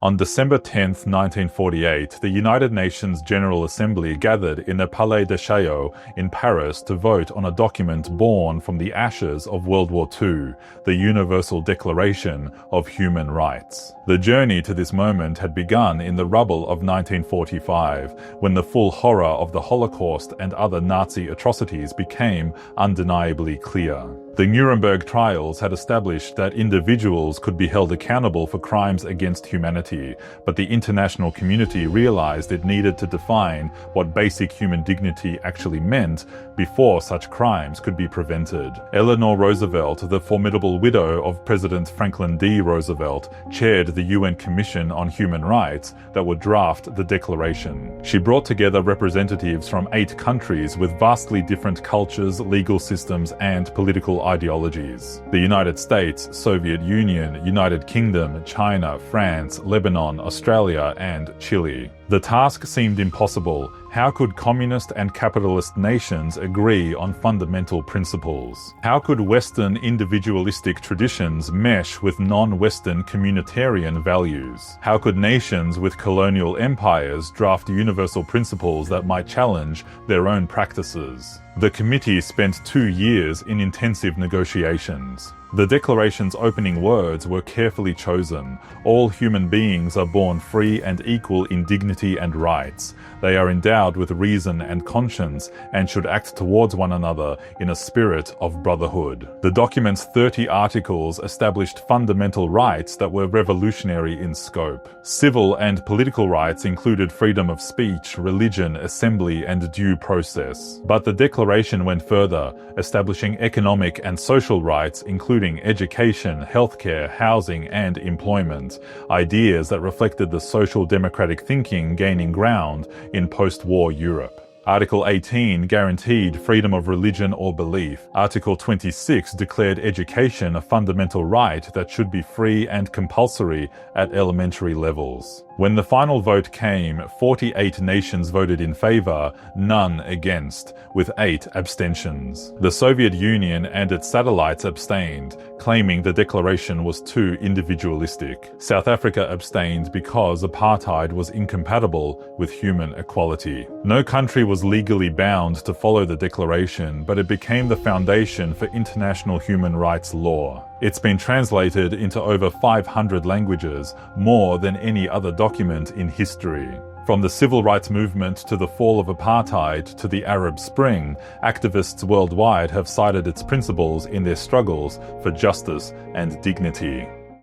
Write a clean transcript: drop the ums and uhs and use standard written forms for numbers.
On December 10, 1948, the United Nations General Assembly gathered in the Palais de Chaillot in Paris to vote on a document born from the ashes of World War II, the Universal Declaration of Human Rights. The journey to this moment had begun in the rubble of 1945, when the full horror of the Holocaust and other Nazi atrocities became undeniably clear. The Nuremberg trials had established that individuals could be held accountable for crimes against humanity, but the international community realized it needed to define what basic human dignity actually meant before such crimes could be prevented. Eleanor Roosevelt, the formidable widow of President Franklin D. Roosevelt, chaired the UN Commission on Human Rights that would draft the declaration. She brought together representatives from 8 countries with vastly different cultures, legal systems, and political ideologies. The United States, Soviet Union, United Kingdom, China, France, Lebanon, Australia, and Chile. The task seemed impossible. How could communist and capitalist nations agree on fundamental principles? How could Western individualistic traditions mesh with non-Western communitarian values? How could nations with colonial empires draft universal principles that might challenge their own practices? The committee spent 2 years in intensive negotiations. The Declaration's opening words were carefully chosen. All human beings are born free and equal in dignity and rights. They are endowed with reason and conscience and should act towards one another in a spirit of brotherhood. The document's 30 articles established fundamental rights that were revolutionary in scope. Civil and political rights included freedom of speech, religion, assembly, and due process. But the Declaration went further, establishing economic and social rights including education, healthcare, housing, and employment, ideas that reflected the social democratic thinking gaining ground in post-war Europe. Article 18 guaranteed freedom of religion or belief. Article 26 declared education a fundamental right that should be free and compulsory at elementary levels. When the final vote came, 48 nations voted in favor, none against, with 8 abstentions. The Soviet Union and its satellites abstained, claiming the declaration was too individualistic. South Africa abstained because apartheid was incompatible with human equality. No country was legally bound to follow the declaration, but it became the foundation for international human rights law. It's been translated into over 500 languages, more than any other document in history. From the civil rights movement to the fall of apartheid to the Arab Spring, activists worldwide have cited its principles in their struggles for justice and dignity.